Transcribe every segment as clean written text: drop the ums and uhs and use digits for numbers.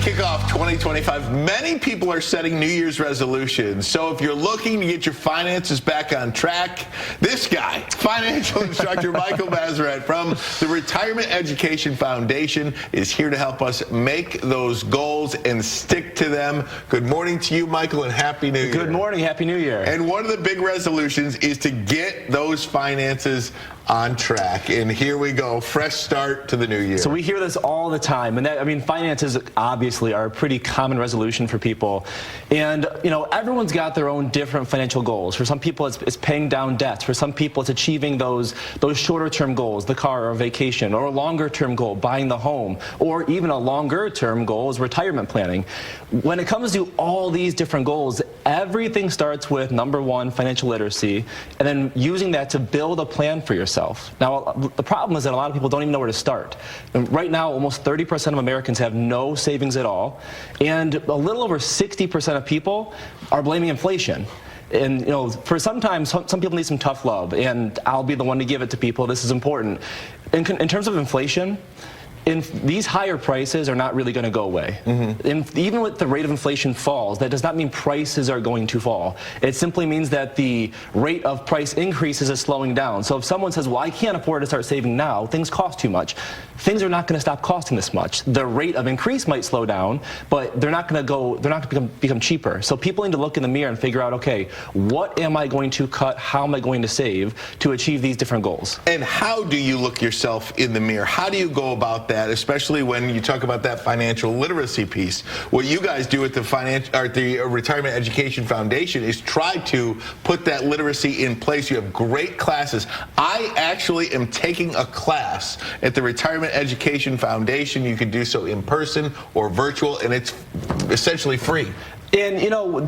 kick off 2025, many people are setting New Year's resolutions. So if you're looking to get your finances back on track, this guy, financial instructor Michael Masserant from the Retirement Education Foundation, is here to help us make those goals and stick to them. Good morning to you, Michael, and Happy New Year. Good morning. Happy New Year. And one of the big resolutions is to get those finances on track. And here we go, fresh start to the new year. So we hear this all the time, and finances obviously are a pretty common resolution for people. And everyone's got their own different financial goals. For some people, it's paying down debts. For some people, it's achieving those shorter-term goals, the car or vacation, or a longer-term goal, buying the home, or even a longer-term goal is retirement planning. When it comes to all these different goals, everything starts with number one, financial literacy, and then using that to build a plan for yourself. Now, the problem is that a lot of people don't even know where to start. And right now, almost 30% of Americans have no savings at all, and a little over 60% of people are blaming inflation. And for sometimes some people need some tough love, and I'll be the one to give it to people. This is important. In terms of inflation, these higher prices are not really going to go away. Mm-hmm. Even with the rate of inflation falls, that does not mean prices are going to fall. It simply means that the rate of price increases is slowing down. So if someone says, well, I can't afford to start saving now, things cost too much, things are not going to stop costing this much. The rate of increase might slow down, but they're not going to become cheaper. So people need to look in the mirror and figure out, okay, what am I going to cut? How am I going to save to achieve these different goals? And how do you look yourself in the mirror? How do you go about that, especially when you talk about that financial literacy piece? What you guys do at the Retirement Education Foundation is try to put that literacy in place. You have great classes. I actually am taking a class at the Retirement Education Foundation. You can do so in person or virtual, and it's essentially free. And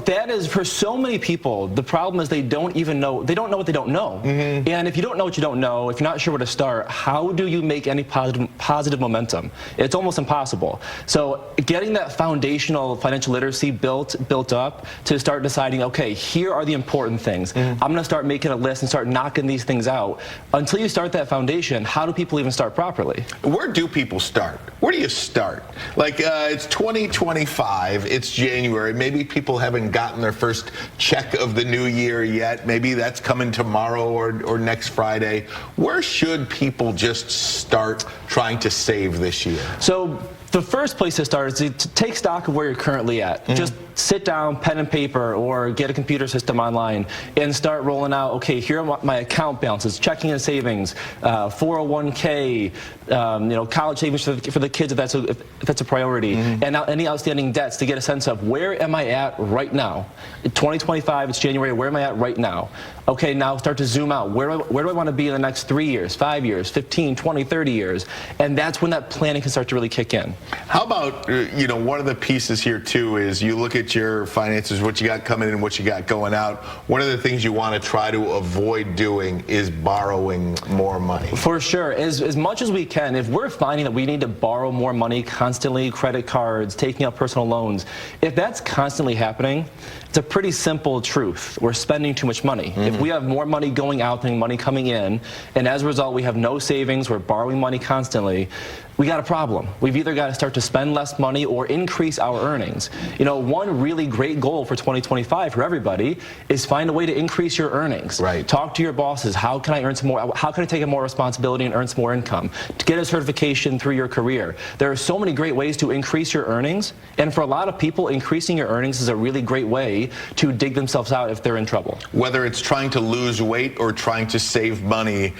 that is, for so many people, the problem is they don't know what they don't know. Mm-hmm. And if you don't know what you don't know, if you're not sure where to start, how do you make any positive momentum? It's almost impossible. So getting that foundational financial literacy built up to start deciding, okay, here are the important things. Mm-hmm. I'm going to start making a list and start knocking these things out. Until you start that foundation, how do people even start properly? Where do people start? Where do you start? Like, it's 2025, it's January, maybe people haven't gotten their first check of the new year yet. Maybe that's coming tomorrow or next Friday. Where should people just start trying to save this year? So the first place to start is to take stock of where you're currently at. Mm-hmm. Just sit down, pen and paper, or get a computer system online and start rolling out, okay, here are my account balances, checking and savings, 401k, college savings for the kids if that's a priority, mm-hmm. and now any outstanding debts to get a sense of where am I at right now. 2025, it's January, where am I at right now? Okay, now start to zoom out. Where do I want to be in the next 3 years, 5 years, 15, 20, 30 years? And that's when that planning can start to really kick in. How about, one of the pieces here too is you look at your finances, what you got coming in, what you got going out. One of the things you want to try to avoid doing is borrowing more money. For sure. As much as we can, if we're finding that we need to borrow more money constantly, credit cards, taking out personal loans, if that's constantly happening, it's a pretty simple truth. We're spending too much money. Mm-hmm. If we have more money going out than money coming in, and as a result we have no savings, we're borrowing money constantly, we got a problem. We've either got to start to spend less money or increase our earnings. One really great goal for 2025 for everybody is find a way to increase your earnings. Right. Talk to your bosses. How can I earn some more? How can I take on more responsibility and earn some more income? To get a certification through your career. There are so many great ways to increase your earnings, and for a lot of people, increasing your earnings is a really great way to dig themselves out if they're in trouble. Whether it's trying to lose weight or trying to save money,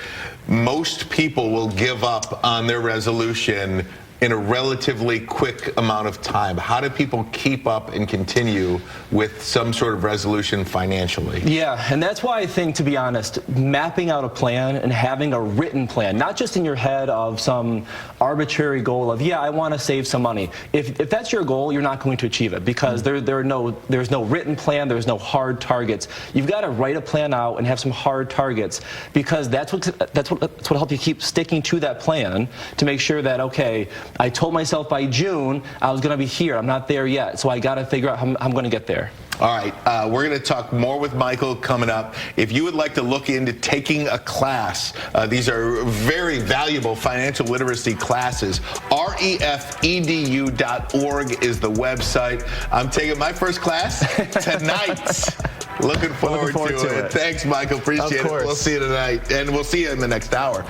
most people will give up on their resolution in a relatively quick amount of time. How do people keep up and continue with some sort of resolution financially? Yeah, and that's why I think, to be honest, mapping out a plan and having a written plan, not just in your head of some arbitrary goal of, yeah, I want to save some money. If that's your goal, you're not going to achieve it because there's no written plan, there's no hard targets. You've got to write a plan out and have some hard targets because that's what helps you keep sticking to that plan to make sure that, okay, I told myself by June I was going to be here. I'm not there yet, so I got to figure out how I'm going to get there. All right, we're going to talk more with Michael coming up. If you would like to look into taking a class, these are very valuable financial literacy classes. refedu.org is the website. I'm taking my first class tonight. Looking forward to it. Thanks, Michael. Appreciate it. We'll see you tonight, and we'll see you in the next hour.